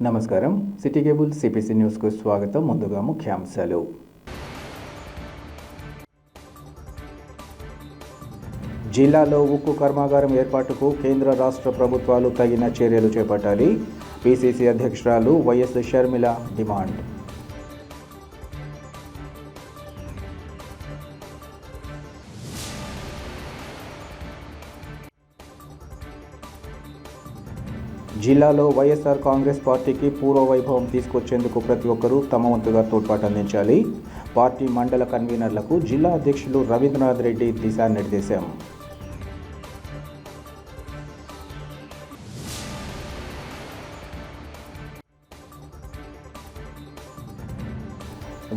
నమస్కారం. City cable CPC న్యూస్కు స్వాగతం. ముందుగా ముఖ్యాంశాలు. జిల్లాలో ఉక్కు కర్మాగారం ఏర్పాటుకు కేంద్ర రాష్ట్ర ప్రభుత్వాలు తగిన చర్యలు చేపట్టాలి. పిసిసి అధ్యక్షురాలు వైఎస్ షర్మిల డిమాండ్. జిల్లాలో వైఎస్ఆర్ కాంగ్రెస్ పార్టీకి పూర్వ వైభవం తీసుకొచ్చేందుకు ప్రతి ఒక్కరూ తమ వంతుగా తోడ్పాటు అందించాలి. పార్టీ మండల కన్వీనర్లకు జిల్లా అధ్యక్షులు రవీంద్రనాథ్ రెడ్డి దిశానిర్దేశం.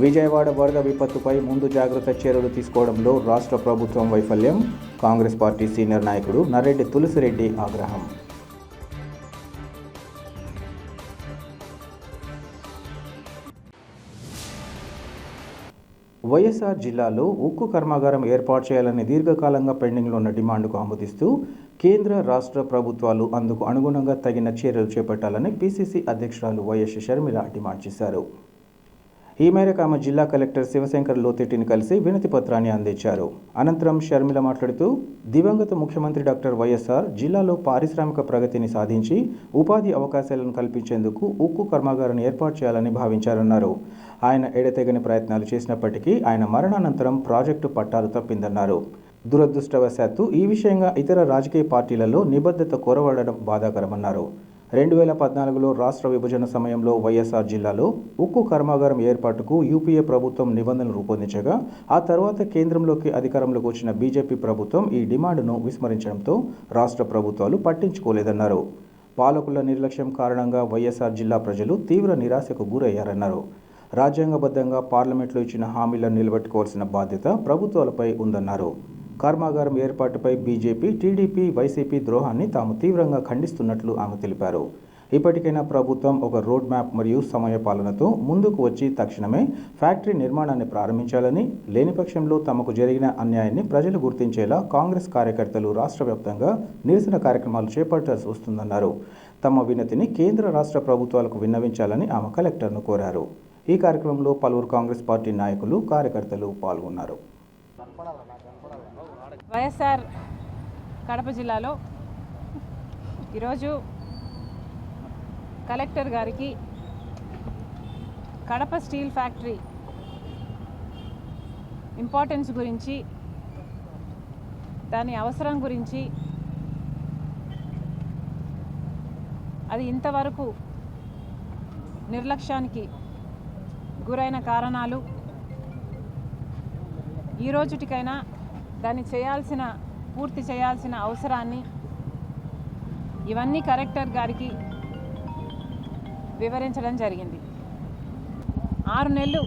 విజయవాడ వరద విపత్తుపై ముందు జాగ్రత్త చర్యలు తీసుకోవడంలో రాష్ట్ర ప్రభుత్వం వైఫల్యం. కాంగ్రెస్ పార్టీ సీనియర్ నాయకుడు నర్రెడ్డి తులసిరెడ్డి ఆగ్రహం. వైఎస్ఆర్ జిల్లాలో ఉక్కు కర్మాగారం ఏర్పాటు చేయాలని దీర్ఘకాలంగా పెండింగ్లో ఉన్న డిమాండ్కు ఆమోదిస్తూ కేంద్ర రాష్ట్ర ప్రభుత్వాలు అందుకు అనుగుణంగా తగిన చర్యలు చేపట్టాలని పిసిసి అధ్యక్షురాలు వైఎస్ షర్మిల డిమాండ్ చేశారు. ఈ మేరకు ఆమె జిల్లా కలెక్టర్ శివశంకర్ లోతెట్టిని కలిసి వినతి పత్రాన్ని అందించారు. అనంతరం షర్మిల మాట్లాడుతూ దివంగత ముఖ్యమంత్రి డాక్టర్ వైఎస్ఆర్ జిల్లాలో పారిశ్రామిక ప్రగతిని సాధించి ఉపాధి అవకాశాలను కల్పించేందుకు ఉక్కు కర్మాగారాన్ని ఏర్పాటు చేయాలని భావించారన్నారు. ఆయన ఎడతెగని ప్రయత్నాలు చేసినప్పటికీ ఆయన మరణానంతరం ప్రాజెక్టు పట్టాలు తప్పిందన్నారు. దురదృష్టవశాత్తు ఈ విషయంగా ఇతర రాజకీయ పార్టీలలో నిబద్ధత కొరవడడం బాధాకరమన్నారు. 2014లో రాష్ట్ర విభజన సమయంలో వైఎస్ఆర్ జిల్లాలో ఉక్కు కర్మాగారం ఏర్పాటుకు యూపీఏ ప్రభుత్వం నిబంధనలు రూపొందించగా ఆ తర్వాత కేంద్రంలోకి అధికారంలోకి వచ్చిన బీజేపీ ప్రభుత్వం ఈ డిమాండ్ను విస్మరించడంతో రాష్ట్ర ప్రభుత్వాలు పట్టించుకోలేదన్నారు. పాలకుల నిర్లక్ష్యం కారణంగా వైఎస్ఆర్ జిల్లా ప్రజలు తీవ్ర నిరాశకు గురయ్యారన్నారు. రాజ్యాంగబద్ధంగా పార్లమెంట్లో ఇచ్చిన హామీలను నిలబెట్టుకోవాల్సిన బాధ్యత ప్రభుత్వాలపై ఉందన్నారు. కర్మాగారం ఏర్పాటుపై బీజేపీ, టీడీపీ, వైసీపీ ద్రోహాన్ని తాము తీవ్రంగా ఖండిస్తున్నట్లు ఆమె తెలిపారు. ఇప్పటికైనా ప్రభుత్వం ఒక రోడ్ మ్యాప్ మరియు సమయ పాలనతో ముందుకు వచ్చి తక్షణమే ఫ్యాక్టరీ నిర్మాణాన్ని ప్రారంభించాలని, లేని పక్షంలో తమకు జరిగిన అన్యాయాన్ని ప్రజలు గుర్తించేలా కాంగ్రెస్ కార్యకర్తలు రాష్ట్ర వ్యాప్తంగా నిరసన కార్యక్రమాలు చేపట్టాల్సి వస్తుందన్నారు. తమ వినతిని కేంద్ర రాష్ట్ర ప్రభుత్వాలకు విన్నవించాలని ఆమె కలెక్టర్ను కోరారు. ఈ కార్యక్రమంలో పలువురు కాంగ్రెస్ పార్టీ నాయకులు, కార్యకర్తలు పాల్గొన్నారు. వైఎస్ఆర్ కడప జిల్లాలో ఈరోజు కలెక్టర్ గారికి కడప స్టీల్ ఫ్యాక్టరీ ఇంపార్టెన్స్ గురించి, దాని అవసరం గురించి, అది ఇంతవరకు నిర్లక్ష్యానికి గురైన కారణాలు, ఈ రోజుటికైనా దాన్ని పూర్తి చేయాల్సిన అవసరాన్ని, ఇవన్నీ కలెక్టర్ గారికి వివరించడం జరిగింది. 6 నెలలు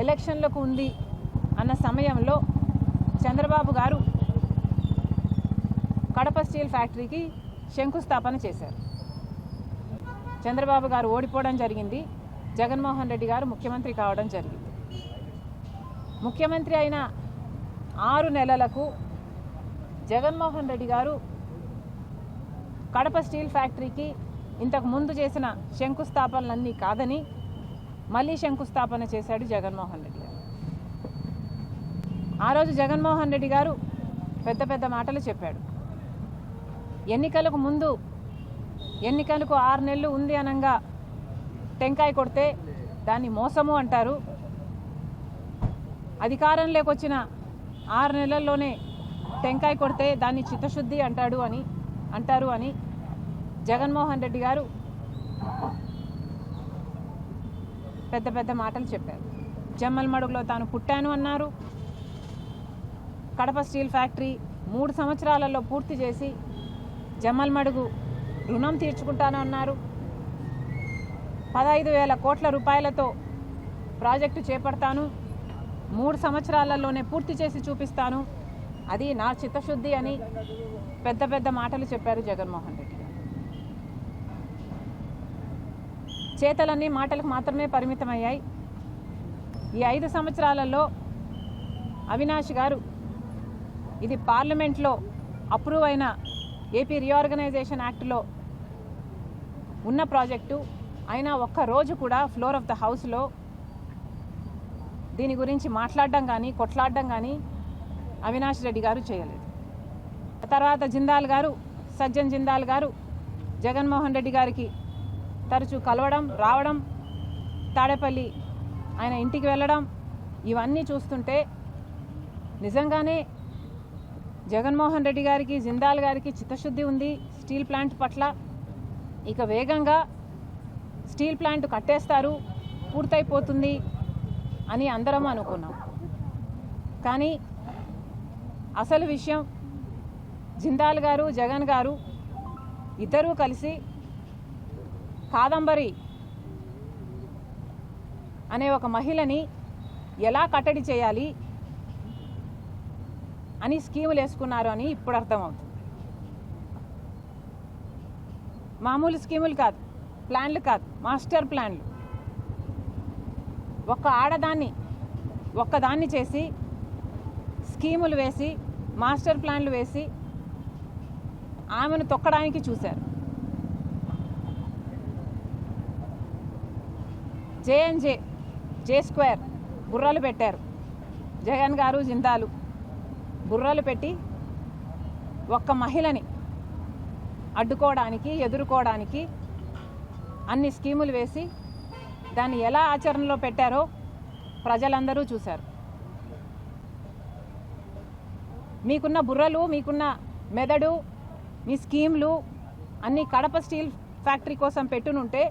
ఎలక్షన్లకు ఉంది అన్న సమయంలో చంద్రబాబు గారు కడప స్టీల్ ఫ్యాక్టరీకి శంకుస్థాపన చేశారు. చంద్రబాబు గారు ఓడిపోవడం జరిగింది. జగన్మోహన్ రెడ్డి గారు ముఖ్యమంత్రి కావడం జరిగింది. ముఖ్యమంత్రి అయిన 6 నెలలకు జగన్మోహన్ రెడ్డి గారు కడప స్టీల్ ఫ్యాక్టరీకి ఇంతకు ముందు చేసిన శంకుస్థాపనలన్నీ కాదని మళ్ళీ శంకుస్థాపన చేశాడు జగన్మోహన్ రెడ్డి గారు. ఆ రోజు జగన్మోహన్ రెడ్డి గారు పెద్ద పెద్ద మాటలు చెప్పాడు. ఎన్నికలకు ముందు, ఎన్నికలకు 6 నెలలు ఉంది అనంగా టెంకాయ కొడితే దాన్ని మోసము అంటారు. అధికారంలోకి వచ్చిన 6 నెలల్లోనే టెంకాయ కొడితే దాన్ని చిత్తశుద్ధి అంటారు అని జగన్మోహన్ రెడ్డి గారు పెద్ద పెద్ద మాటలు చెప్పారు. జమ్మలమడుగులో తాను పుట్టాను అన్నారు. కడప స్టీల్ ఫ్యాక్టరీ 3 సంవత్సరాలలో పూర్తి చేసి జమ్మలమడుగు రుణం తీర్చుకుంటాను అన్నారు. 15,000 కోట్ల రూపాయలతో ప్రాజెక్టు చేపడతాను, 3 సంవత్సరాలలోనే పూర్తి చేసి చూపిస్తాను, అది నా చిత్తశుద్ధి అని పెద్ద పెద్ద మాటలు చెప్పారు జగన్మోహన్ రెడ్డి. చేతలన్నీ మాటలకు మాత్రమే పరిమితమయ్యాయి. ఈ 5 సంవత్సరాలలో అవినాష్ గారు ఇది పార్లమెంట్లో అప్రూవ్ అయిన ఏపీ రీఆర్గనైజేషన్ యాక్ట్లో ఉన్న ప్రాజెక్టు అయినా ఒక్కరోజు కూడా ఫ్లోర్ ఆఫ్ ద హౌస్లో దీని గురించి మాట్లాడడం కానీ కొట్లాడడం కానీ అవినాష్ రెడ్డి గారు చేయలేదు. తర్వాత జిందాల్ గారు, సజ్జన్ జిందాల్ గారు జగన్మోహన్ రెడ్డి గారికి తరచూ కలవడం, రావడం, తాడేపల్లి ఆయన ఇంటికి వెళ్ళడం, ఇవన్నీ చూస్తుంటే నిజంగానే జగన్మోహన్ రెడ్డి గారికి, జిందాల్ గారికి చిత్తశుద్ధి ఉంది స్టీల్ ప్లాంట్ పట్ల. ఇక వేగంగా స్టీల్ ప్లాంట్ కట్టేస్తారు, పూర్తయిపోతుంది అని అందరం అనుకున్నాం. కానీ అసలు విషయం జిందాల్ గారు, జగన్ గారు ఇద్దరూ కలిసి కాదంబరి అనే ఒక మహిళని ఎలా కట్టడి చేయాలి అని స్కీములు వేసుకున్నారు అని ఇప్పుడు అర్థమవుతుంది. మామూలు స్కీములు కాదు, ప్లాన్లు కాదు, మాస్టర్ ప్లాన్లు. ఒక్క ఆడదాన్ని ఒక్కదాన్ని చేసి స్కీములు వేసి మాస్టర్ ప్లాన్లు వేసి ఆమెను తొక్కడానికి చూశారు. జేఎన్జే, జే స్క్వేర్ బుర్రలు పెట్టారు. జగన్ గారు, జిందాలు బుర్రలు పెట్టి ఒక్క మహిళని అడ్డుకోవడానికి, ఎదుర్కోవడానికి అన్ని స్కీములు వేసి దాన్ని ఎలా ఆచరణలో పెట్టారో ప్రజలందరూ చూశారు. మీకున్న బుర్రలు, మీకున్న మెదడు, మీ స్కీమ్లు అన్నీ కడప స్టీల్ ఫ్యాక్టరీ కోసం పెట్టునుంటే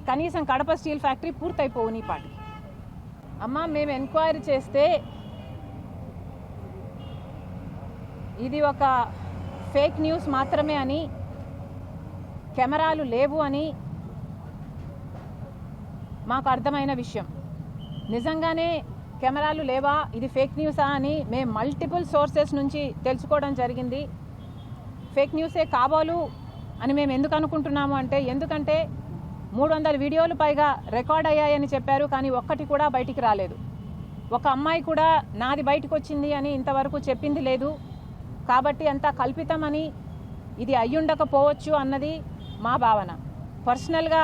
కనీసం కడప స్టీల్ ఫ్యాక్టరీ పూర్తయిపోవు నీ పాటి. అమ్మ, మేము ఎంక్వైరీ చేస్తే ఇది ఒక ఫేక్ న్యూస్ మాత్రమే అని, కెమెరాలు లేవు అని మాకు అర్థమైన విషయం. నిజంగానే కెమెరాలు లేవా, ఇది ఫేక్ న్యూసా అని మేము మల్టిపుల్ సోర్సెస్ నుంచి తెలుసుకోవడం జరిగింది. ఫేక్ న్యూసే కాబోలు అని మేము ఎందుకు అనుకుంటున్నాము అంటే, ఎందుకంటే 300 వీడియోలు పైగా రికార్డ్ అయ్యాయని చెప్పారు, కానీ ఒక్కటి కూడా బయటికి రాలేదు. ఒక అమ్మాయి కూడా నాది బయటకు వచ్చింది అని ఇంతవరకు చెప్పింది లేదు. కాబట్టి అంతా కల్పితమని, ఇది అయ్యుండకపోవచ్చు అన్నది మా భావన. పర్సనల్గా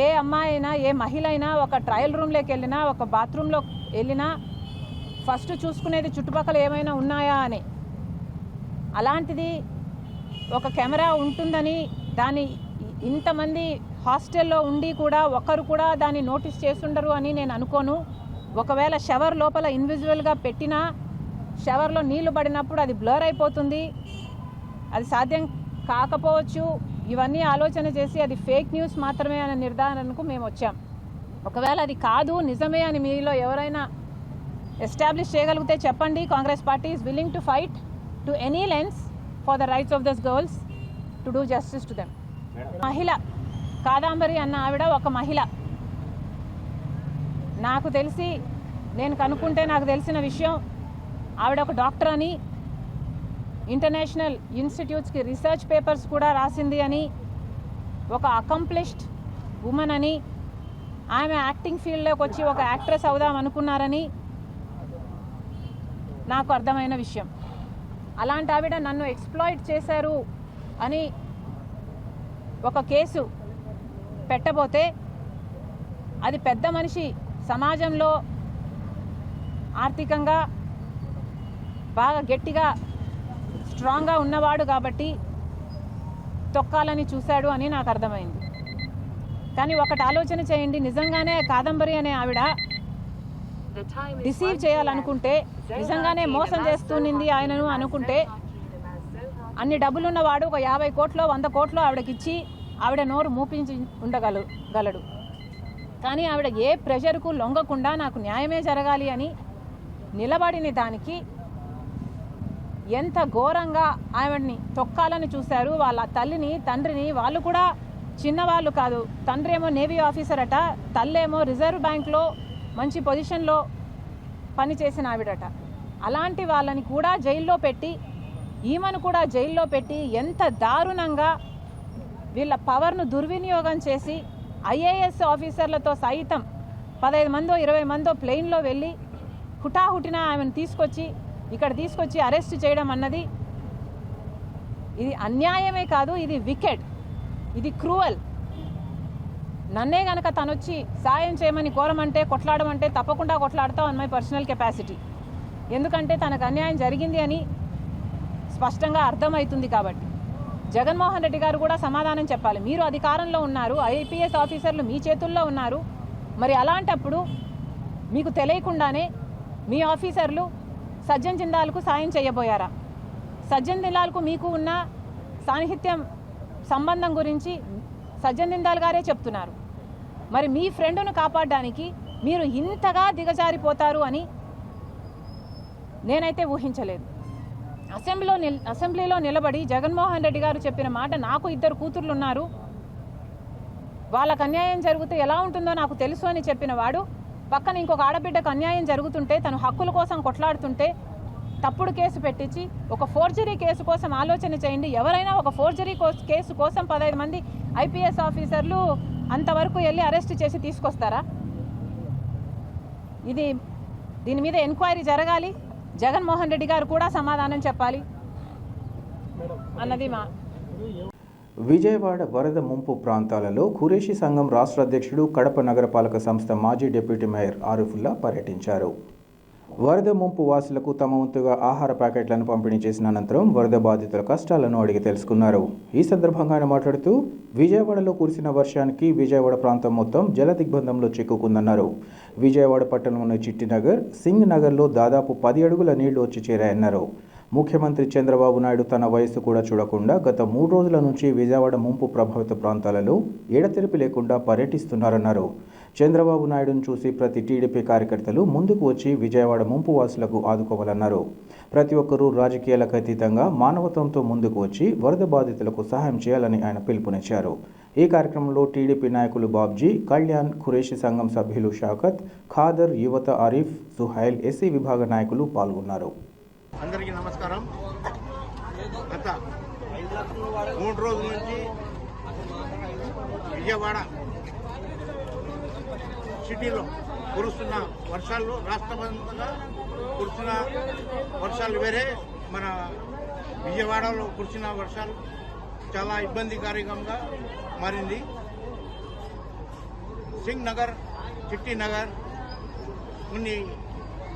ఏ అమ్మాయి అయినా, ఏ మహిళ అయినా ఒక ట్రయల్ రూమ్లోకి వెళ్ళినా, ఒక బాత్రూంలో వెళ్ళినా ఫస్ట్ చూసుకునేది చుట్టుపక్కల ఏమైనా ఉన్నాయా అని. అలాంటిది ఒక కెమెరా ఉంటుందని, దాన్ని ఇంతమంది హాస్టల్లో ఉండి కూడా ఒకరు కూడా దాన్ని నోటీస్ చేస్తుండరు అని నేను అనుకోను. ఒకవేళ షవర్ లోపల ఇన్విజిబుల్గా పెట్టినా షవర్లో నీళ్లు పడినప్పుడు అది బ్లర్ అయిపోతుంది, అది సాధ్యం కాకపోవచ్చు. ఇవన్నీ ఆలోచన చేసి అది ఫేక్ న్యూస్ మాత్రమే అనే నిర్ధారణకు మేము వచ్చాం. ఒకవేళ అది కాదు, నిజమే అని మీలో ఎవరైనా ఎస్టాబ్లిష్ చేయగలిగితే చెప్పండి. Congress party is willing to fight to any lengths for the rights of those girls to do justice to them. మహిళ కాదంబరి అన్న ఆవిడ ఒక మహిళ. నాకు తెలిసి, నేను కనుక్కుంటే నాకు తెలిసిన విషయం, ఆవిడ ఒక డాక్టర్ అని, ఇంటర్నేషనల్ ఇన్స్టిట్యూట్స్కి రీసెర్చ్ పేపర్స్ కూడా రాసింది అని, ఒక అకంప్లిష్డ్ ఉమెన్ అని, ఆమె యాక్టింగ్ ఫీల్డ్లోకి వచ్చి ఒక యాక్ట్రెస్ అవుదాం అనుకున్నారని నాకు అర్థమైన విషయం. అలాంటి ఆవిడ నన్ను ఎక్స్ప్లాయిట్ చేశారు అని ఒక కేసు పెట్టబోతే, అది పెద్ద మనిషి, సమాజంలో ఆర్థికంగా బాగా గట్టిగా స్ట్రాంగ్గా ఉన్నవాడు కాబట్టి తొక్కాలని చూశాడు అని నాకు అర్థమైంది. కానీ ఒకటి ఆలోచన చేయండి, నిజంగానే కాదంబరి అనే ఆవిడ డిసీవ్ చేయాలనుకుంటే, నిజంగానే మోసం చేస్తున్నింది ఆయనను అనుకుంటే, అన్ని డబ్బులున్నవాడు ఒక 50 కోట్లో 100 కోట్లో ఆవిడకిచ్చి ఆవిడ నోరు మూపించి ఉండగలడు. కానీ ఆవిడ ఏ ప్రెషర్కు లొంగకుండా నాకు న్యాయమే జరగాలి అని నిలబడిన దానికి ఎంత ఘోరంగా ఆవిడని తొక్కాలని చూశారు. వాళ్ళ తల్లిని, తండ్రిని, వాళ్ళు కూడా చిన్నవాళ్ళు కాదు. తండ్రి ఏమో నేవీ ఆఫీసర్ అట, తల్లేమో రిజర్వ్ బ్యాంక్లో మంచి పొజిషన్లో పనిచేసిన ఆవిడట. అలాంటి వాళ్ళని కూడా జైల్లో పెట్టి, ఈమెను కూడా జైల్లో పెట్టి ఎంత దారుణంగా వీళ్ళ పవర్ను దుర్వినియోగం చేసి, ఐఏఎస్ ఆఫీసర్లతో సైతం 15 మందో 20 మందో ప్లెయిన్లో వెళ్ళి హుటాహుటిన ఆమెను ఇక్కడ తీసుకొచ్చి అరెస్ట్ చేయడం అన్నది ఇది అన్యాయమే కాదు, ఇది వికెడ్. ఇది క్రూవల్. నన్నే గనక తనొచ్చి సాయం చేయమని కోరమంటే, కొట్లాడమంటే తప్పకుండా కొట్లాడతాం అన్ మై పర్సనల్ కెపాసిటీ. ఎందుకంటే తనకు అన్యాయం జరిగింది అని స్పష్టంగా అర్థమవుతుంది కాబట్టి. జగన్మోహన్ రెడ్డి గారు కూడా సమాధానం చెప్పాలి. మీరు అధికారంలో ఉన్నారు, ఐపీఎస్ ఆఫీసర్లు మీ చేతుల్లో ఉన్నారు. మరి అలాంటప్పుడు మీకు తెలియకుండానే మీ ఆఫీసర్లు సజ్జన్ జిందాల్కు సాయం చేయబోయారా? సజ్జన్ జిందాల్కు మీకు ఉన్న సాన్నిహిత్యం సంబంధం గురించి సజ్జన్ జిందాల్ గారే చెప్తున్నారు. మరి మీ ఫ్రెండ్ను కాపాడడానికి మీరు ఇంతగా దిగజారిపోతారు అని నేనైతే ఊహించలేదు. అసెంబ్లీలో నిలబడి జగన్మోహన్ రెడ్డి గారు చెప్పిన మాట, నాకు 2 కూతుర్లు ఉన్నారు, వాళ్ళకు అన్యాయం జరిగితే ఎలా ఉంటుందో నాకు తెలుసు అని చెప్పిన వాడు, పక్కన ఇంకొక ఆడబిడ్డకు అన్యాయం జరుగుతుంటే తను హక్కుల కోసం కొట్లాడుతుంటే తప్పుడు కేసు పెట్టించి ఒక ఫోర్జరీ కేసు కోసం ఆలోచన చేయండి. ఎవరైనా ఒక ఫోర్జరీ కేసు కోసం 15 మంది ఐపీఎస్ ఆఫీసర్లు అంతవరకు వెళ్ళి అరెస్ట్ చేసి తీసుకొస్తారా? దీని మీద ఎంక్వైరీ జరగాలి. జగన్మోహన్ రెడ్డి గారు కూడా సమాధానం చెప్పాలి అన్నది మా. విజయవాడ వరద ముంపు ప్రాంతాలలో ఖురేషీ సంఘం రాష్ట్ర అధ్యక్షుడు, కడప నగరపాలక సంస్థ మాజీ డిప్యూటీ మేయర్ ఆరిఫుల్లా పర్యటించారు. వరద ముంపు వాసులకు తమ వంతుగా ఆహార ప్యాకెట్లను పంపిణీ చేసిన అనంతరం వరద బాధితుల కష్టాలను అడిగి తెలుసుకున్నారు. ఈ సందర్భంగా ఆయన మాట్లాడుతూ విజయవాడలో కురిసిన వర్షానికి విజయవాడ ప్రాంతం మొత్తం జల దిగ్బంధంలో చిక్కుకుందన్నారు. విజయవాడ పట్టణంలోని చిట్టినగర్, సింగ్ నగర్లో దాదాపు 10 అడుగుల నీళ్లు వచ్చి చేరాయన్నారు. ముఖ్యమంత్రి చంద్రబాబు నాయుడు తన వయస్సు కూడా చూడకుండా గత 3 రోజుల నుంచి విజయవాడ ముంపు ప్రభావిత ప్రాంతాలలో ఎడతెరిపి లేకుండా పర్యటిస్తున్నారన్నారు. చంద్రబాబు నాయుడును చూసి ప్రతి టీడీపీ కార్యకర్తలు ముందుకు వచ్చి విజయవాడ ముంపు వాసులకు ఆదుకోవాలన్నారు. ప్రతి ఒక్కరూ రాజకీయాలకు అతీతంగా మానవత్వంతో ముందుకు వచ్చి వరద బాధితులకు సహాయం చేయాలని ఆయన పిలుపునిచ్చారు. ఈ కార్యక్రమంలో టీడీపీ నాయకులు బాబ్జీ, కళ్యాణ్, ఖురేషీ సంఘం సభ్యులు షాకత్, ఖాదర్, యువత ఆరిఫ్, సుహైల్, ఎస్సీ విభాగ నాయకులు పాల్గొన్నారు. అందరికీ నమస్కారం. గత 3 రోజుల నుంచి విజయవాడ సిటీలో కురుస్తున్న వర్షాలు, రాష్ట్రవ్యాప్తంగా కురుస్తున్న వర్షాలు వేరే, మన విజయవాడలో కురిసిన వర్షాలు చాలా ఇబ్బందికరంగా మారింది. సింగ్ నగర్, చిట్టి నగర్ కొన్ని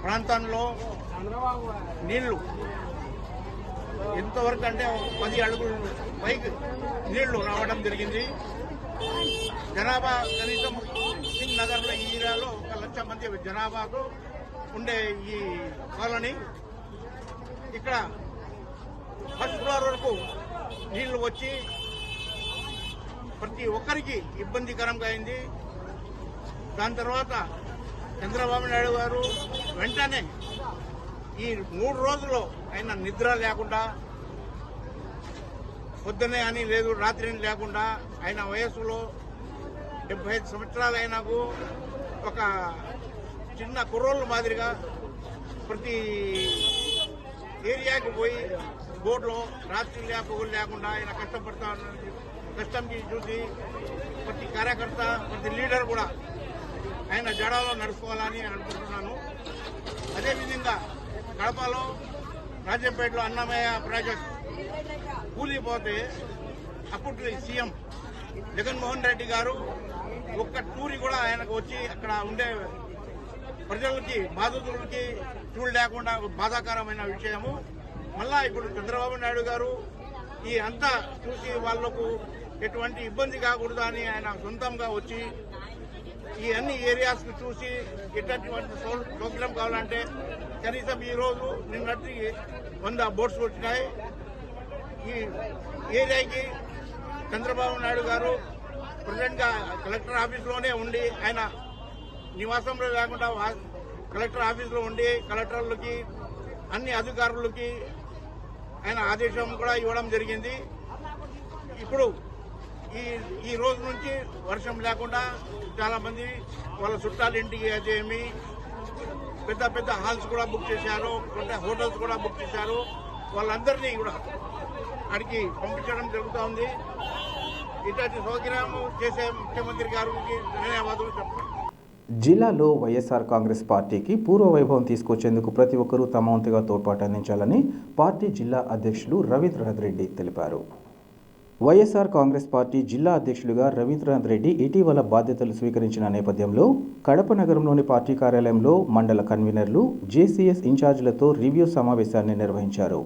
ప్రాంతాల్లో నీళ్లు ఎంతవరకు అంటే 10 అడుగులు పైకి నీళ్లు రావడం జరిగింది. జనాభా కనీసం సింగ్ నగర్లో ఈ ఏరియాలో 1 లక్ష మంది జనాభాతో ఉండే ఈ కాలనీ, ఇక్కడ ఫస్ట్ ఫ్లోర్ వరకు నీళ్లు వచ్చి ప్రతి ఒక్కరికి ఇబ్బందికరంగా అయింది. దాని తర్వాత చంద్రబాబు నాయుడు గారు వెంటనే ఈ 3 రోజుల్లో ఆయన నిద్ర లేకుండా, పొద్దునే అని లేదు, రాత్రి అని లేకుండా, ఆయన వయస్సులో 75 సంవత్సరాలు అయినాకు ఒక చిన్న కుర్రోళ్ళ మాదిరిగా ప్రతి ఏరియాకి పోయి బోర్డులో రాత్రి పగులు లేకుండా ఆయన కష్టపడతా కష్టంకి చూసి ప్రతి కార్యకర్త, ప్రతి లీడర్ కూడా ఆయన జడాలో నడుచుకోవాలని అనుకుంటున్నాను. అదేవిధంగా కడపలో రాజంపేటలో అన్నమయ్య ప్రాజెక్ట్ కూలిపోతే అప్పటి సీఎం జగన్మోహన్ రెడ్డి గారు ఒక్క టూరి కూడా ఆయనకు వచ్చి అక్కడ ఉండే ప్రజలకి, బాధితులకి చూడలేకుండా బాధాకరమైన విషయము. మళ్ళా ఇప్పుడు చంద్రబాబు నాయుడు గారు ఈ అంతా చూసి వాళ్లకు ఎటువంటి ఇబ్బంది కాకూడదు అని ఆయన సొంతంగా వచ్చి ఈ అన్ని ఏరియాస్ కు చూసి ఎటువంటి సౌకర్యం కావాలంటే కనీసం ఈ రోజు నిన్నటి 100 బోట్స్ వచ్చినాయి. ఈ ఏరియాకి చంద్రబాబు నాయుడు గారు ప్రెసిడెంట్ గా కలెక్టర్ ఆఫీస్లోనే ఉండి, ఆయన నివాసంలో లేకుండా కలెక్టర్ ఆఫీస్లో ఉండి కలెక్టర్లకి, అన్ని అధికారులకి ఆయన ఆదేశం కూడా ఇవ్వడం జరిగింది. ఇప్పుడు ఈ రోజు నుంచి వర్షం లేకుండా చాలా మంది వాళ్ళ చుట్టాల ఇంటికి ఏమి పెద్ద పెద్ద హాల్స్ కూడా బుక్ చేశారు, హోటల్స్ కూడా బుక్ చేశారు. వాళ్ళందరినీ కూడా అక్కడికి పంపించడం జరుగుతూ ఉంది. ఇట్లాంటి సౌకర్యం చేసే ముఖ్యమంత్రి గారికి ధన్యవాదాలు చెప్తాను. జిల్లాలో వైఎస్ఆర్ కాంగ్రెస్ పార్టీకి పూర్వ వైభవం తీసుకొచ్చేందుకు ప్రతి ఒక్కరూ తమ వంతుగా తోడ్పాటు అందించాలని పార్టీ జిల్లా అధ్యక్షులు రవీంద్రనాథ్ రెడ్డి తెలిపారు. వైఎస్ఆర్ కాంగ్రెస్ పార్టీ జిల్లా అధ్యక్షులుగా రవీంద్రనాథ్ రెడ్డి ఇటీవల బాధ్యతలు స్వీకరించిన నేపథ్యంలో కడప నగరంలోని పార్టీ కార్యాలయంలో మండల కన్వీనర్లు, జేసీఎస్ ఇన్ఛార్జీలతో రివ్యూ సమావేశాన్ని నిర్వహించారు.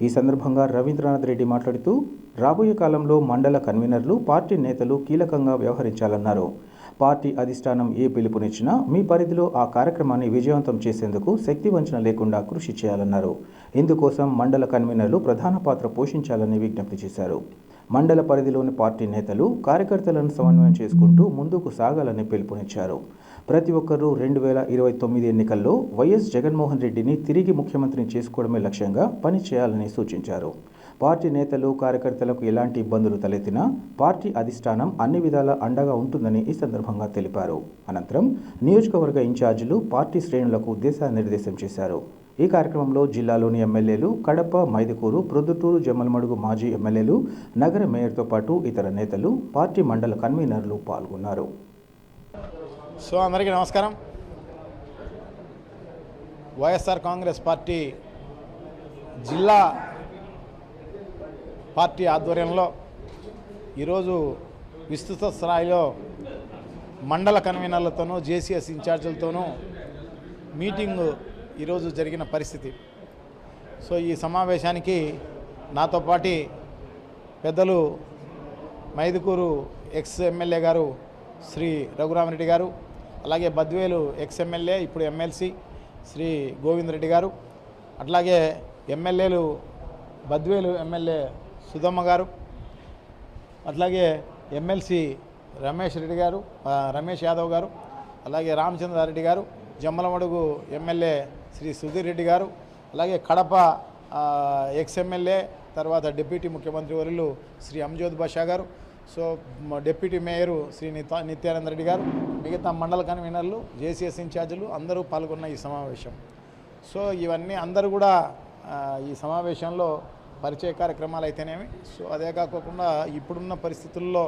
ఈ సందర్భంగా రవీంద్రనాథ్ రెడ్డి మాట్లాడుతూ రాబోయే కాలంలో మండల కన్వీనర్లు, పార్టీ నేతలు కీలకంగా వ్యవహరించాలన్నారు. పార్టీ అధిష్టానం ఏ పిలుపునిచ్చినా మీ పరిధిలో ఆ కార్యక్రమాన్ని విజయవంతం చేసేందుకు శక్తివంచన లేకుండా కృషి చేయాలన్నారు. ఇందుకోసం మండల కన్వీనర్లు ప్రధాన పాత్ర పోషించాలని విజ్ఞప్తి చేశారు. మండల పరిధిలోని పార్టీ నేతలు, కార్యకర్తలను సమన్వయం చేసుకుంటూ ముందుకు సాగాలని పిలుపునిచ్చారు. ప్రతి ఒక్కరూ 2029 ఎన్నికల్లో వైఎస్ జగన్మోహన్ రెడ్డిని తిరిగి ముఖ్యమంత్రిని చేసుకోవడమే లక్ష్యంగా పనిచేయాలని సూచించారు. పార్టీ నేతలు, కార్యకర్తలకు ఎలాంటి ఇబ్బందులు తలెత్తినా పార్టీ అధిష్టానం అన్ని విధాలా అండగా ఉంటుందని ఈ సందర్భంగా తెలిపారు. అనంతరం నియోజకవర్గ ఇన్ఛార్జీలు పార్టీ శ్రేణులకు దిశానిర్దేశం చేశారు. ఈ కార్యక్రమంలో జిల్లాలోని ఎమ్మెల్యేలు, కడప, మైదుకూరు, ప్రొద్దుటూరు, జమ్మలమడుగు మాజీ ఎమ్మెల్యేలు, నగర మేయర్తో పాటు ఇతర నేతలు, పార్టీ మండల కన్వీనర్లు పాల్గొన్నారు. సో అందరికీ నమస్కారం. వైఎస్ఆర్ కాంగ్రెస్ పార్టీ జిల్లా పార్టీ ఆధ్వర్యంలో ఈరోజు విస్తృత స్థాయిలో మండల కన్వీనర్లతోనూ, జేసీఎస్ ఇన్ఛార్జీలతోనూ మీటింగు ఈరోజు జరిగిన పరిస్థితి. సో ఈ సమావేశానికి నాతో పాటు పెద్దలు మైదుకూరు ఎక్స్ ఎమ్మెల్యే గారు శ్రీ రఘురామరెడ్డి గారు, అలాగే బద్వేలు ఎక్స్ ఎమ్మెల్యే ఇప్పుడు ఎమ్మెల్సీ శ్రీ గోవింద్ రెడ్డి గారు, అట్లాగే ఎమ్మెల్యేలు బద్వేలు ఎమ్మెల్యే సుధమ్మ గారు, అట్లాగే ఎమ్మెల్సీ రమేష్ యాదవ్ గారు, అలాగే రామచంద్రారెడ్డి గారు, జమ్మలమడుగు ఎమ్మెల్యే శ్రీ సుధీర్ రెడ్డి గారు, అలాగే కడప ఎక్స్ ఎమ్మెల్యే తర్వాత డిప్యూటీ ముఖ్యమంత్రి వర్యులు శ్రీ అంజద్ బాషా గారు, so deputy mayor Shri Nityananda Reddy గారు, మిగతా మండల కన్వీనర్లు, జేసీఎస్ ఇన్ఛార్జీలు అందరూ పాల్గొన్న ఈ సమావేశం. సో ఇవన్నీ అందరూ కూడా ఈ సమావేశంలో పరిచయ కార్యక్రమాలు అయితేనేమి, సో అదే కాకుండా ఇప్పుడున్న పరిస్థితుల్లో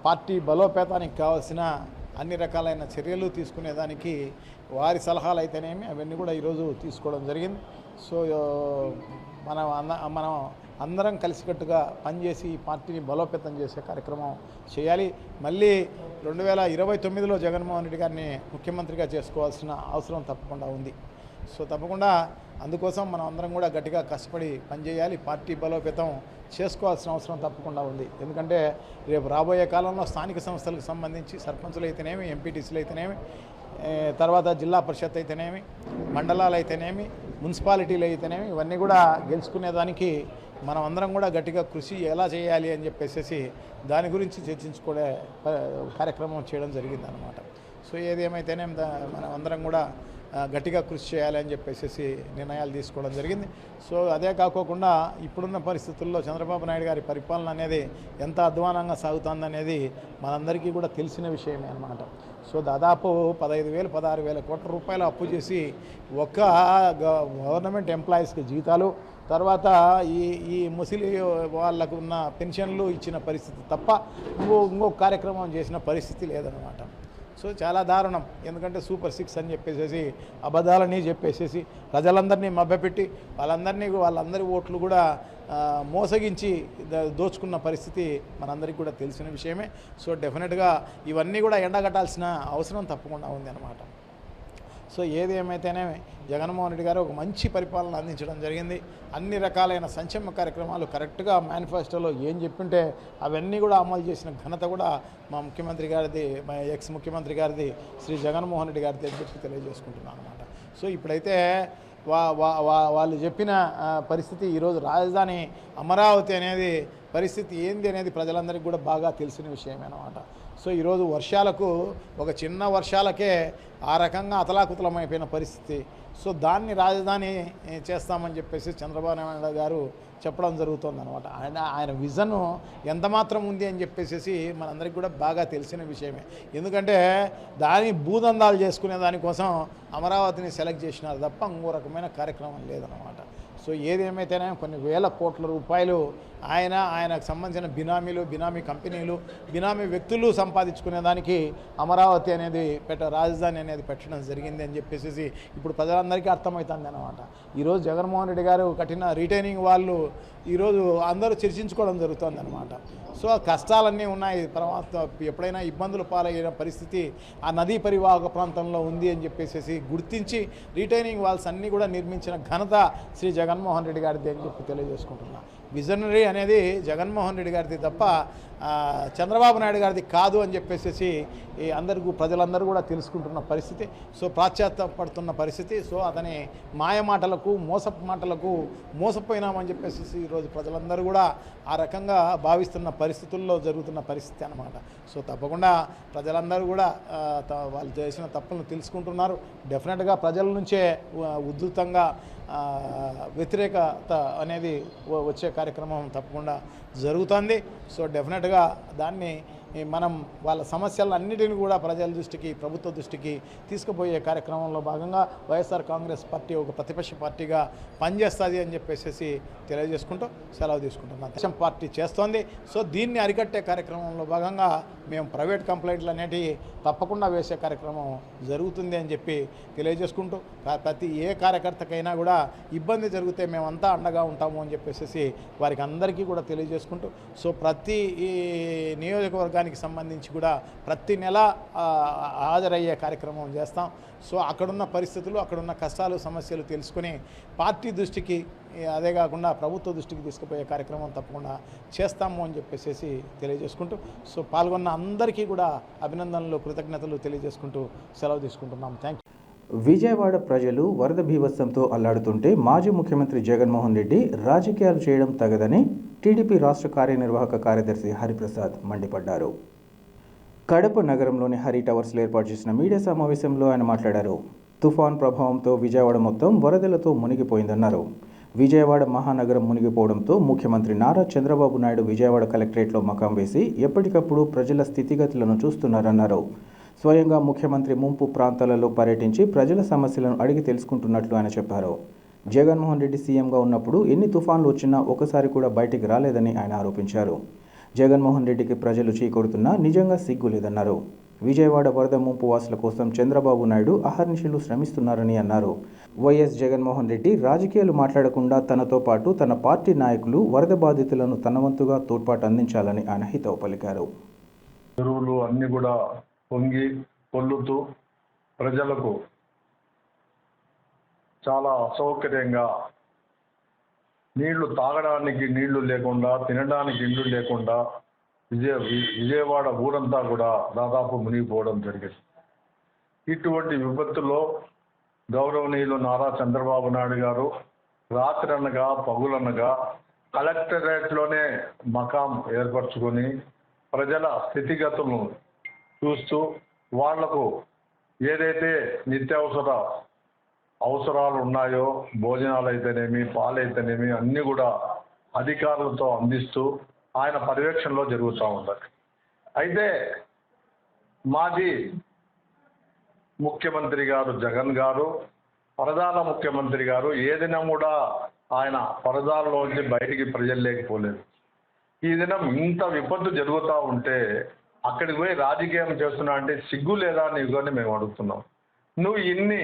పార్టీ బలోపేతానికి కావాల్సిన అన్ని రకాలైన చర్యలు తీసుకునేదానికి వారి సలహాలు అయితేనేమి అవన్నీ కూడా ఈరోజు తీసుకోవడం జరిగింది. సో మనం అందరం కలిసికట్టుగా పనిచేసి ఈ పార్టీని బలోపేతం చేసే కార్యక్రమం చేయాలి. మళ్ళీ 2029లో జగన్మోహన్ రెడ్డి గారిని ముఖ్యమంత్రిగా చేసుకోవాల్సిన అవసరం తప్పకుండా ఉంది. సో తప్పకుండా అందుకోసం మనం అందరం కూడా గట్టిగా కష్టపడి పనిచేయాలి. పార్టీ బలోపేతం చేసుకోవాల్సిన అవసరం తప్పకుండా ఉంది. ఎందుకంటే రేపు రాబోయే కాలంలో స్థానిక సంస్థలకు సంబంధించి సర్పంచులు అయితేనేమి, ఎంపీటీసీలు అయితేనేమి, తర్వాత జిల్లా పరిషత్ అయితేనేమి, మండలాలు అయితేనేమి, మున్సిపాలిటీలు అయితేనేమి, ఇవన్నీ కూడా గెలుచుకునేదానికి మనం అందరం కూడా గట్టిగా కృషి ఎలా చేయాలి అని చెప్పేసి దాని గురించి చర్చించుకునే కార్యక్రమం చేయడం జరిగిందనమాట. సో ఏది ఏమైతేనే మనం అందరం కూడా గట్టిగా కృషి చేయాలి అని చెప్పేసి నిర్ణయాలు తీసుకోవడం జరిగింది. సో అదే కాకోకుండా ఇప్పుడున్న పరిస్థితుల్లో చంద్రబాబు నాయుడు గారి పరిపాలన అనేది ఎంత అధ్వానంగా సాగుతుందనేది మనందరికీ కూడా తెలిసిన విషయమే అన్నమాట. సో దాదాపు 15,000-16,000 కోట్ల రూపాయలు అప్పు చేసి ఒక్క గవర్నమెంట్ ఎంప్లాయీస్కి జీతాలు, తర్వాత ఈ ముసలి వాళ్ళకు ఉన్న పెన్షన్లు ఇచ్చిన పరిస్థితి తప్ప ఇంకో కార్యక్రమం చేసిన పరిస్థితి లేదన్నమాట. సో చాలా దారుణం. ఎందుకంటే సూపర్ 6 అని చెప్పేసి అబద్ధాలని చెప్పేసి ప్రజలందరినీ మభ్యపెట్టి వాళ్ళందరి ఓట్లు కూడా మోసగించి దోచుకున్న పరిస్థితి మనందరికీ కూడా తెలిసిన విషయమే. సో డెఫినెట్గా ఇవన్నీ కూడా ఎండగట్టాల్సిన అవసరం తప్పకుండా ఉంది అన్నమాట. సో ఏది ఏమైతేనే జగన్మోహన్ రెడ్డి గారు ఒక మంచి పరిపాలన అందించడం జరిగింది. అన్ని రకాలైన సంక్షేమ కార్యక్రమాలు కరెక్ట్గా మేనిఫెస్టోలో ఏం చెప్పింటే అవన్నీ కూడా అమలు చేసిన ఘనత కూడా మా ముఖ్యమంత్రి గారిది, మా ఎక్స్ ముఖ్యమంత్రి గారిది, శ్రీ జగన్మోహన్ రెడ్డి గారిది అని చెప్పి తెలియజేసుకుంటున్నాను అనమాట. సో ఇప్పుడైతే వాళ్ళు చెప్పిన పరిస్థితి ఈరోజు రాజధాని అమరావతి అనేది పరిస్థితి ఏంది అనేది ప్రజలందరికీ కూడా బాగా తెలిసిన విషయమే అన్నమాట. సో ఈరోజు వర్షాలకు ఒక చిన్న వర్షాలకే ఆ రకంగా అతలాకుతలమైపోయిన పరిస్థితి. సో దాన్ని రాజధాని చేస్తామని చెప్పేసి చంద్రబాబు నాయుడు గారు చెప్పడం జరుగుతుందన్నమాట. ఆయన విజన్ ఎంత మాత్రం ఉంది అని చెప్పేసి మనందరికీ కూడా బాగా తెలిసిన విషయమే. ఎందుకంటే దాని భూదందాలు చేసుకునే దానికోసం అమరావతిని సెలెక్ట్ చేసినారు తప్ప ఇంకో రకమైన కార్యక్రమం లేదన్నమాట. సో ఏదేమైతేనే కొన్ని వేల కోట్ల రూపాయలు ఆయనకు సంబంధించిన బినామీ కంపెనీలు, బినామీ వ్యక్తులు సంపాదించుకునే దానికి అమరావతి అనేది రాజధాని అనేది పెట్టడం జరిగింది అని చెప్పేసి ఇప్పుడు ప్రజలందరికీ అర్థమవుతుంది అన్నమాట. ఈరోజు జగన్మోహన్ రెడ్డి గారు కట్టిన రిటైనింగ్ వాళ్ళు ఈరోజు అందరూ చర్చించుకోవడం జరుగుతుంది అన్నమాట. సో కష్టాలన్నీ ఉన్నాయి. తర్వాత ఎప్పుడైనా ఇబ్బందులు పాలైన పరిస్థితి ఆ నదీ పరివాహక ప్రాంతంలో ఉంది అని చెప్పేసి గుర్తించి రిటైనింగ్ వాల్స్ అన్నీ కూడా నిర్మించిన ఘనత శ్రీ జగన్మోహన్ రెడ్డి గారిది అని చెప్పి తెలియజేసుకుంటున్నా. విజనరీ అనేది జగన్మోహన్ రెడ్డి గారిది తప్ప చంద్రబాబు నాయుడు గారిది కాదు అని చెప్పేసి ప్రజలందరూ కూడా తెలుసుకుంటున్న పరిస్థితి. సో ప్రాశ్చాత్యపడుతున్న పరిస్థితి. సో అతని మాయ మాటలకు మాటలకు మోసపోయినామని చెప్పేసి ఈరోజు ప్రజలందరూ కూడా ఆ రకంగా భావిస్తున్న పరిస్థితుల్లో జరుగుతున్న పరిస్థితి అన్నమాట. సో తప్పకుండా ప్రజలందరూ కూడా వాళ్ళు చేసిన తప్పులను తెలుసుకుంటున్నారు. డెఫినెట్గా ప్రజల నుంచే ఉధృతంగా వ్యతిరేకత అనేది వచ్చే కార్యక్రమం తప్పకుండా జరుగుతుంది. సో డెఫినెట్గా దాన్ని మనం వాళ్ళ సమస్యలన్నిటిని కూడా ప్రజల దృష్టికి, ప్రభుత్వ దృష్టికి తీసుకుపోయే కార్యక్రమంలో భాగంగా వైఎస్ఆర్ కాంగ్రెస్ పార్టీ ఒక ప్రతిపక్ష పార్టీగా పనిచేస్తుంది అని చెప్పేసి తెలియజేసుకుంటూ సెలవు తీసుకుంటున్నాం. దేశం పార్టీ చేస్తోంది. సో దీన్ని అరికట్టే కార్యక్రమంలో భాగంగా మేము ప్రైవేట్ కంప్లైంట్లు అనేటివి తప్పకుండా వేసే కార్యక్రమం జరుగుతుంది అని చెప్పి తెలియజేసుకుంటూ ప్రతి ఏ కార్యకర్తకైనా కూడా ఇబ్బంది జరిగితే మేమంతా అండగా ఉంటాము అని చెప్పేసి వారికి అందరికీ కూడా తెలియజేసుకుంటూ సో ప్రతి ఈ నియోజకవర్గానికి సంబంధించి కూడా ప్రతి నెల హాజరయ్యే కార్యక్రమం చేస్తాం. సో అక్కడున్న పరిస్థితులు, అక్కడున్న కష్టాలు, సమస్యలు తెలుసుకుని పార్టీ దృష్టికి, అదే కాకుండా ప్రభుత్వ దృష్టికి తీసుకుపోయే కార్యక్రమం తప్పకుండా చేస్తాము అని చెప్పేసి తెలియజేసుకుంటూ సో పాల్గొన్న అందరికీ కూడా అభినందనలు, కృతజ్ఞతలు తెలియజేసుకుంటూ సెలవు తీసుకుంటున్నాం. Thank you. విజయవాడ ప్రజలు వరద బీభత్సంతో అల్లాడుతుంటే మాజీ ముఖ్యమంత్రి జగన్మోహన్ రెడ్డి రాజకీయాలు చేయడం తగదని టీడీపీ రాష్ట్ర కార్యనిర్వాహక కార్యదర్శి హరిప్రసాద్ మండిపడ్డారు. కడప నగరంలోని హరి టవర్స్లో ఏర్పాటు చేసిన మీడియా సమావేశంలో ఆయన మాట్లాడారు. తుఫాన్ ప్రభావంతో విజయవాడ మొత్తం వరదలతో మునిగిపోయిందన్నారు. విజయవాడ మహానగరం మునిగిపోవడంతో ముఖ్యమంత్రి నారా చంద్రబాబు నాయుడు విజయవాడ కలెక్టరేట్లో మకాం వేసి ఎప్పటికప్పుడు ప్రజల స్థితిగతులను చూస్తున్నారన్నారు. స్వయంగా ముఖ్యమంత్రి ముంపు ప్రాంతాలలో పర్యటించి ప్రజల సమస్యలను అడిగి తెలుసుకుంటున్నట్లు ఆయన చెప్పారు. జగన్మోహన్ రెడ్డి సీఎంగా ఉన్నప్పుడు ఎన్ని తుఫాన్లు వచ్చినా ఒకసారి కూడా బయటికి రాలేదని ఆయన ఆరోపించారు. జగన్మోహన్ రెడ్డికి ప్రజలు చీకొడుతున్నా నిజంగా సిగ్గు లేదన్నారు. విజయవాడ వరద ముంపు వాసుల కోసం చంద్రబాబు నాయుడు అహర్నిశలు శ్రమిస్తున్నారని అన్నారు. వైఎస్ జగన్మోహన్ రెడ్డి రాజకీయాలు మాట్లాడకుండా తనతో పాటు తన పార్టీ నాయకులు వరద బాధితులను తన వంతుగా తోడ్పాటు అందించాలని ఆయన హితవు పలికారు. చెరువులు అన్ని కూడా పొంగి పొల్లుతూ ప్రజలకు చాలా అసౌకర్యంగా, నీళ్లు తాగడానికి నీళ్లు లేకుండా, తినడానికి ఇళ్ళు లేకుండా విజయవాడ ఊరంతా కూడా దాదాపు మునిగిపోవడం జరిగింది. ఇటువంటి విపత్తులో గౌరవనీయులు నారా చంద్రబాబు నాయుడు గారు రాత్రనగా పగులనగా కలెక్టరేట్లోనే మకాం ఏర్పరచుకొని ప్రజల స్థితిగతులను చూస్తూ వాళ్లకు ఏదైతే నిత్యావసర అవసరాలు ఉన్నాయో, భోజనాలు అయితేనేమి, పాలైతేనేమి అన్నీ కూడా అధికారులతో అందిస్తూ ఆయన పర్యవేక్షణలో జరుగుతూ ఉంటారు. అయితే మాజీ ముఖ్యమంత్రి గారు జగన్ గారు, ప్రధాన ముఖ్యమంత్రి గారు ఏదైనా కూడా ఆయన పరదాల్లోంచి బయటికి ప్రజలు లేకపోలేదు. ఈ దినం ఇంత విపత్తు జరుగుతూ ఉంటే అక్కడికి పోయి రాజకీయం చేస్తున్నా అంటే సిగ్గు లేదా నీకు అని మేము అడుగుతున్నాం. నువ్వు ఇన్ని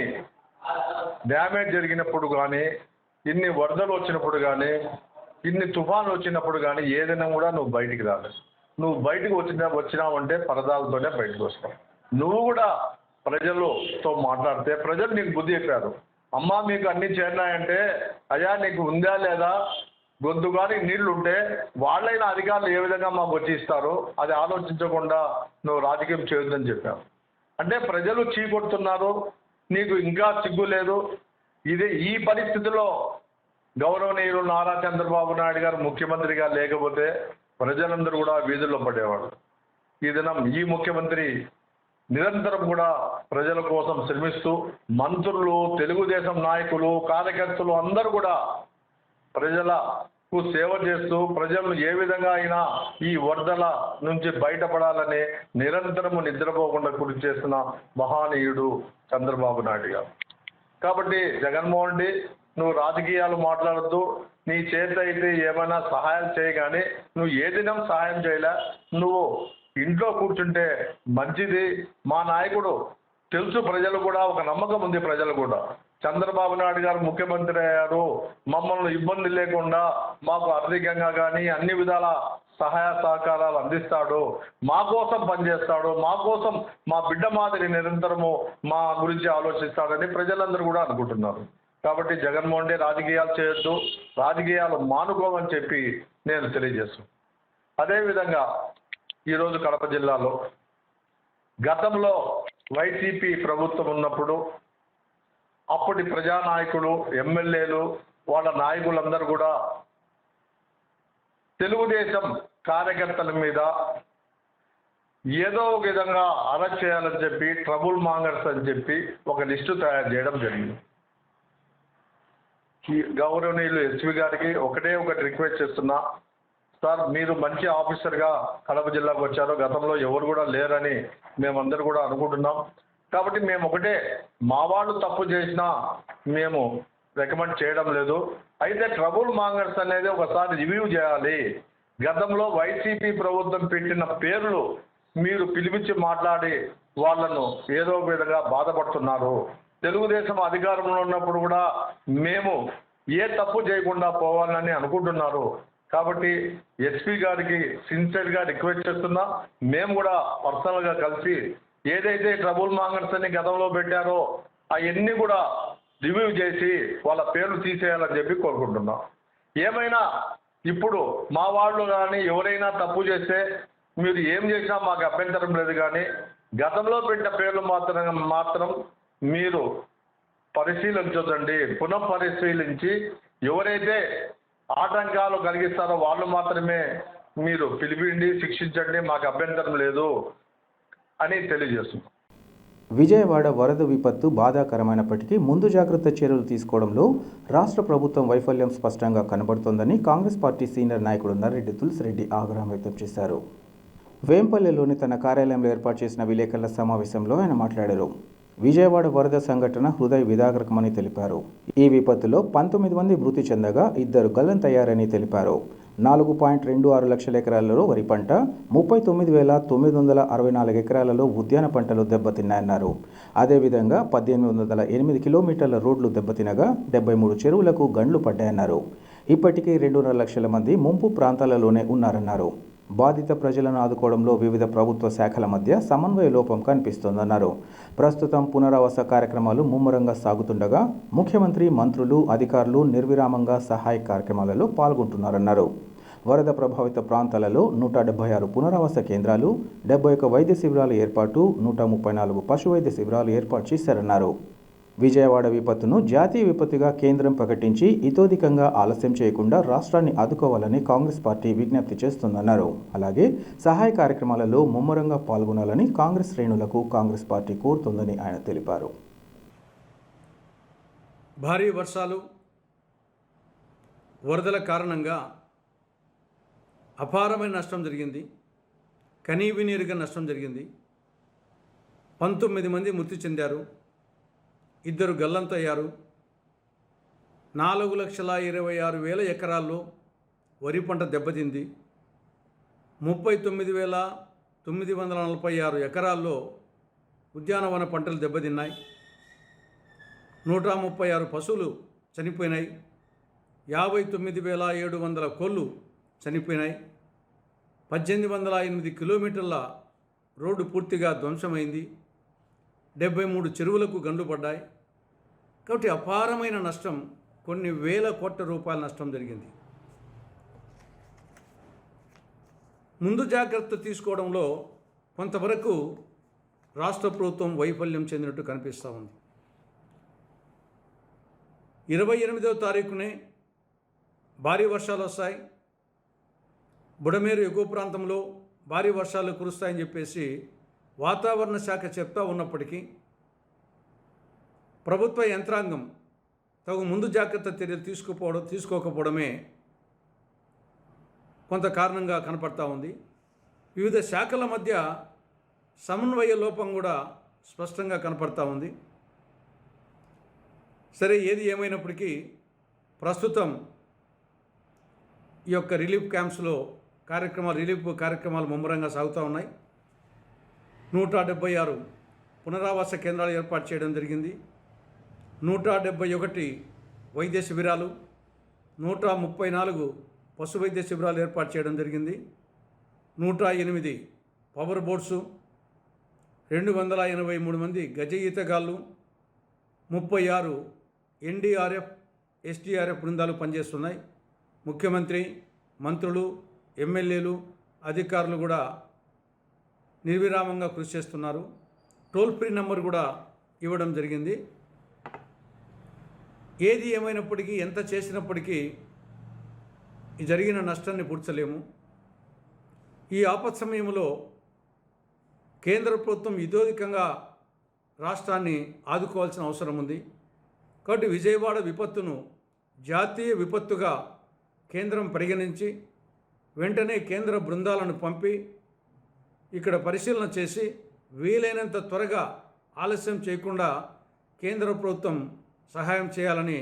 డ్యామేజ్ జరిగినప్పుడు కానీ, ఇన్ని వరదలు వచ్చినప్పుడు కానీ, ఇన్ని తుఫాన్లు వచ్చినప్పుడు కానీ ఏదైనా కూడా నువ్వు బయటికి రాలేదు. నువ్వు బయటకు వచ్చినావంటే పరదాలతోనే బయటకు వస్తావు. నువ్వు కూడా ప్రజలతో మాట్లాడితే ప్రజలు నీకు బుద్ధి చెప్పారు. అమ్మా మీకు అన్ని చేరినాయంటే అయ్యా నీకు ఉందా లేదా, గొంతుగాని నీళ్లు ఉంటే వాళ్ళైన అధికారులు ఏ విధంగా మాకు వచ్చి ఇస్తారు, అది ఆలోచించకుండా నువ్వు రాజకీయం చేయొద్దని చెప్పావు. అంటే ప్రజలు చీకొడుతున్నారు, నీకు ఇంకా సిగ్గు లేదు. ఈ పరిస్థితిలో గౌరవనీయులు నారా చంద్రబాబు నాయుడు గారు ముఖ్యమంత్రిగా లేకపోతే ప్రజలందరూ కూడా వీధుల్లో పడేవాళ్ళు. ఈ దినం ఈ ముఖ్యమంత్రి నిరంతరం కూడా ప్రజల కోసం శ్రమిస్తూ, మంత్రులు, తెలుగుదేశం నాయకులు, కార్యకర్తలు అందరూ కూడా ప్రజలకు సేవ చేస్తూ ప్రజలను ఏ విధంగా అయినా ఈ వరదల నుంచి బయటపడాలని నిరంతరము నిద్రపోకుండా కృషి చేస్తున్న మహానీయుడు చంద్రబాబు నాయుడు గారు. కాబట్టి జగన్మోహన్ రెడ్డి నువ్వు రాజకీయాలు మాట్లాడద్దు, నీ చేత అయితే ఏమైనా సహాయం చేయగానే నువ్వు ఏ దినం సహాయం చేయలే, నువ్వు ఇంట్లో కూర్చుంటే మంచిది. మా నాయకుడు తెలుసు, ప్రజలు కూడా ఒక నమ్మకం ఉంది, ప్రజలు కూడా చంద్రబాబు నాయుడు గారు ముఖ్యమంత్రి అయ్యారు, మమ్మల్ని ఇబ్బంది లేకుండా మాకు ఆర్థికంగా కానీ అన్ని విధాల సహాయ సహకారాలు అందిస్తాడు, మా కోసం పనిచేస్తాడు, మా కోసం మా బిడ్డ మాదిరి నిరంతరము మా గురించి ఆలోచిస్తాడని ప్రజలందరూ కూడా అనుకుంటున్నారు. కాబట్టి జగన్మోహన్ రెడ్డి రాజకీయాలు చేయొద్దు, రాజకీయాలు మానుకోమని చెప్పి నేను తెలియజేస్తాను. అదేవిధంగా ఈరోజు కడప జిల్లాలో గతంలో వైసీపీ ప్రభుత్వం ఉన్నప్పుడు అప్పటి ప్రజానాయకులు, ఎమ్మెల్యేలు, వాళ్ళ నాయకులందరూ కూడా తెలుగుదేశం కార్యకర్తల మీద ఏదో ఒక విధంగా అరెస్ట్ చేయాలని చెప్పి, ట్రబుల్ మాంగర్స్ అని చెప్పి ఒక లిస్టు తయారు చేయడం జరిగింది. గౌరవనీయులు ఎస్పీ గారికి ఒకటి రిక్వెస్ట్ చేస్తున్నా, సార్ మీరు మంచి ఆఫీసర్గా కడప జిల్లాకు వచ్చారు, గతంలో ఎవరు కూడా లేరని మేమందరూ కూడా అనుకుంటున్నాం. కాబట్టి మేము ఒకటే, మా వాళ్ళు తప్పు చేసినా మేము రికమెండ్ చేయడం లేదు. అయితే ట్రబుల్ మాంగర్స్ అనేది ఒకసారి రివ్యూ చేయాలి. గతంలో వైసీపీ ప్రభుత్వం పెట్టిన పేర్లు మీరు పిలిపించి మాట్లాడి వాళ్ళను ఏదో ఒక విధంగా బాధపడుతున్నారు. తెలుగుదేశం అధికారంలో ఉన్నప్పుడు కూడా మేము ఏ తప్పు చేయకుండా పోవాలని అనుకుంటున్నారు. కాబట్టి ఎస్పీ గారికి సిన్సియర్గా రిక్వెస్ట్ చేస్తున్నా, మేము కూడా పర్సనల్గా కలిసి ఏదైతే ట్రబుల్ మాంగర్స్ అని గతంలో పెట్టారో అవన్నీ కూడా రివ్యూ చేసి వాళ్ళ పేర్లు తీసేయాలని చెప్పి కోరుకుంటున్నాం. ఏమైనా ఇప్పుడు మా వాళ్ళు కానీ ఎవరైనా తప్పు చేస్తే మీరు ఏం చేసినా మాకు అభ్యంతరం లేదు, కానీ గతంలో పెట్టిన పేర్లు మాత్రం మీరు పరిశీలించదండి. పునః పరిశీలించి ఎవరైతే ఆటంకాలు కలిగిస్తారో వాళ్ళు మాత్రమే మీరు పిలిపిండి శిక్షించండి, మాకు అభ్యంతరం లేదు అని తెలియజేస్తున్నాం. విజయవాడ వరద విపత్తు బాధాకరమైనప్పటికీ ముందు జాగ్రత్త చర్యలు తీసుకోవడంలో రాష్ట్ర ప్రభుత్వం వైఫల్యం స్పష్టంగా కనబడుతోందని కాంగ్రెస్ పార్టీ సీనియర్ నాయకుడు నర్రెడ్డి తులసిరెడ్డి ఆగ్రహం వ్యక్తం చేశారు. వేంపల్లెలోని తన కార్యాలయంలో ఏర్పాటు చేసిన విలేకరుల సమావేశంలో ఆయన మాట్లాడారు. విజయవాడ వరద సంఘటన హృదయ విదారకమని తెలిపారు. ఈ విపత్తులో 19 మంది మృతి చెందగా 2 గల్లంతయ్యారని తెలిపారు. 4.26 లక్షల ఎకరాలలో వరి పంట, 39,964 ఎకరాలలో ఉద్యాన పంటలు దెబ్బతిన్నాయన్నారు. అదేవిధంగా 1808 కిలోమీటర్ల రోడ్లు దెబ్బతినగా 73 చెరువులకు గండ్లు పడ్డాయన్నారు. ఇప్పటికీ 2.5 లక్షల మంది ముంపు ప్రాంతాలలోనే ఉన్నారన్నారు. బాధిత ప్రజలను ఆదుకోవడంలో వివిధ ప్రభుత్వ శాఖల మధ్య సమన్వయ లోపం కనిపిస్తోందన్నారు. ప్రస్తుతం పునరావాస కార్యక్రమాలు ముమ్మరంగా సాగుతుండగా ముఖ్యమంత్రి, మంత్రులు, అధికారులు నిర్విరామంగా సహాయ కార్యక్రమాలలో పాల్గొంటున్నారన్నారు. వరద ప్రభావిత ప్రాంతాలలో 176 పునరావాస కేంద్రాలు, 71 వైద్య శిబిరాల ఏర్పాటు, 134 పశు వైద్య శిబిరాలు ఏర్పాటు చేశారన్నారు. విజయవాడ విపత్తును జాతీయ విపత్తుగా కేంద్రం ప్రకటించి ఇతోధికంగా ఆలస్యం చేయకుండా రాష్ట్రాన్ని ఆదుకోవాలని కాంగ్రెస్ పార్టీ విజ్ఞప్తి చేస్తుందన్నారు. అలాగే సహాయ కార్యక్రమాలలో ముమ్మరంగా పాల్గొనాలని కాంగ్రెస్ శ్రేణులకు కాంగ్రెస్ పార్టీ కోరుతుందని ఆయన తెలిపారు. భారీ వర్షాలు, వరదల కారణంగా అపారమైన నష్టం జరిగింది. కనీవినీరుగా నష్టం జరిగింది. 19 మంది మృతి చెందారు, 2 గల్లంతయ్యారు. 4,26,000 ఎకరాల్లో వరి పంట దెబ్బతింది. 39,946 ఎకరాల్లో ఉద్యానవన పంటలు దెబ్బతిన్నాయి. 136 పశువులు చనిపోయినాయి. 59,700 కోళ్ళు చనిపోయినాయి. 1808 కిలోమీటర్ల రోడ్డు పూర్తిగా ధ్వంసమైంది. 73 చెరువులకు గండ్లు పడ్డాయి. కాబట్టి అపారమైన నష్టం, కొన్ని వేల కోట్ల రూపాయల నష్టం జరిగింది. ముందు జాగ్రత్త తీసుకోవడంలో కొంతవరకు రాష్ట్ర ప్రభుత్వం వైఫల్యం చెందినట్టు కనిపిస్తూ ఉంది. 28వ తారీఖునే భారీ వర్షాలు వస్తాయి, బుడమేరు ఎగువ ప్రాంతంలో భారీ వర్షాలు కురుస్తాయని చెప్పేసి వాతావరణ శాఖ చెప్తా ఉన్నప్పటికీ ప్రభుత్వ యంత్రాంగం తగు ముందు జాగ్రత్త చర్యలు తీసుకోకపోవడమే కొంత కారణంగా కనపడతా ఉంది. వివిధ శాఖల మధ్య సమన్వయ లోపం కూడా స్పష్టంగా కనపడతా ఉంది. సరే, ఏది ఏమైనప్పటికీ ప్రస్తుతం ఈ యొక్క రిలీఫ్ క్యాంప్స్లో రిలీఫ్ కార్యక్రమాలు ముమ్మరంగా సాగుతూ ఉన్నాయి. 176 పునరావాస కేంద్రాలు ఏర్పాటు చేయడం జరిగింది. 171 వైద్య శిబిరాలు, 134 పశు వైద్య శిబిరాలు ఏర్పాటు చేయడం జరిగింది. 108 పవర్ బోట్సు, 283 మంది గజ ఈతగాళ్ళు, 36 ఎన్డీఆర్ఎఫ్, ఎస్డీఆర్ఎఫ్ బృందాలు పనిచేస్తున్నాయి. ముఖ్యమంత్రి, మంత్రులు, ఎమ్మెల్యేలు, అధికారులు కూడా నిర్విరామంగా కృషి చేస్తున్నారు. టోల్ ఫ్రీ నెంబర్ కూడా ఇవ్వడం జరిగింది. ఏది ఏమైనప్పటికీ, ఎంత చేసినప్పటికీ ఈ జరిగిన నష్టాన్ని పూడ్చలేము. ఈ ఆపత్ సమయంలో కేంద్ర ప్రభుత్వం ఇతోధికంగా రాష్ట్రాన్ని ఆదుకోవాల్సిన అవసరం ఉంది. కాబట్టి విజయవాడ విపత్తును జాతీయ విపత్తుగా కేంద్రం పరిగణించి వెంటనే కేంద్ర బృందాలను పంపి ఇక్కడ పరిశీలన చేసి వీలైనంత త్వరగా ఆలస్యం చేయకుండా కేంద్ర ప్రభుత్వం సహాయం చేయాలని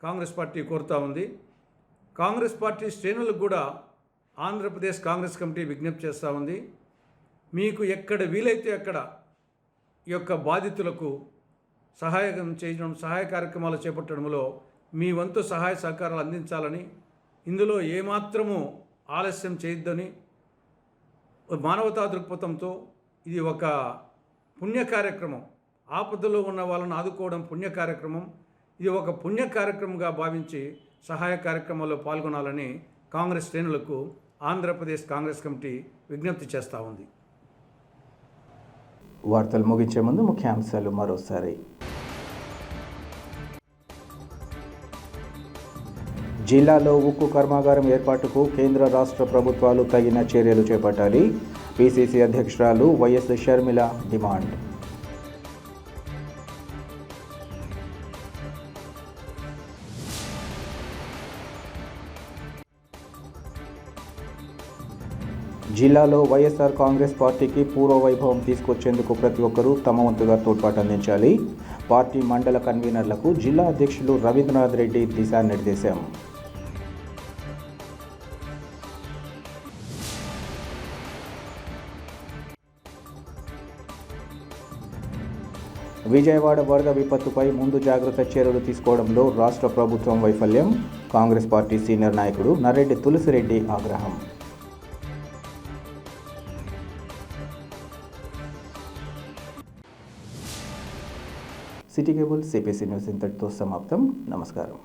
కాంగ్రెస్ పార్టీ కోరుతూ ఉంది. కాంగ్రెస్ పార్టీ శ్రేణులకు కూడా ఆంధ్రప్రదేశ్ కాంగ్రెస్ కమిటీ విజ్ఞప్తి చేస్తూ ఉంది. మీకు ఎక్కడ వీలైతే అక్కడ ఈ యొక్క బాధితులకు సహాయ కార్యక్రమాలు చేపట్టడంలో మీ వంతు సహాయ సహకారాలు అందించాలని, ఇందులో ఏమాత్రము ఆలస్యం చేయొద్దని మానవతా దృక్పథంతో ఇది ఒక పుణ్య కార్యక్రమం, ఆపదలో ఉన్న వాళ్ళను ఆదుకోవడం పుణ్య కార్యక్రమం, ఇది ఒక పుణ్య కార్యక్రమంగా భావించి సహాయ కార్యక్రమాల్లో పాల్గొనాలని కాంగ్రెస్ శ్రేణులకు ఆంధ్రప్రదేశ్ కాంగ్రెస్ కమిటీ విజ్ఞప్తి చేస్తూ ఉంది. వార్తలు ముగించే ముందు ముఖ్యాంశాలు మరోసారి. జిల్లాలో ఉక్కు కర్మాగారం ఏర్పాటుకు కేంద్ర రాష్ట్ర ప్రభుత్వాలు తగిన చర్యలు చేపట్టాలి. పిసిసి అధ్యక్షురాలు వైఎస్ షర్మిల డిమాండ్. జిల్లాలో వైఎస్ఆర్ కాంగ్రెస్ పార్టీకి పూర్వ వైభవం తీసుకొచ్చేందుకు ప్రతి ఒక్కరూ తమ వంతుగా తోడ్పాటు అందించాలి. పార్టీ మండల కన్వీనర్లకు జిల్లా అధ్యక్షులు రవీంద్రనాథ్ రెడ్డి దిశానిర్దేశం. విజయవాడ వరద విపత్తుపై ముందు జాగ్రత్త చర్యలు తీసుకోవడంలో రాష్ట్ర ప్రభుత్వం వైఫల్యం. కాంగ్రెస్ పార్టీ సీనియర్ నాయకుడు నర్రెడ్డి తులసిరెడ్డి ఆగ్రహం. సిటీ కేబుల్ సిపిసి న్యూస్ ఇంతటితో సమాప్తం. నమస్కారం.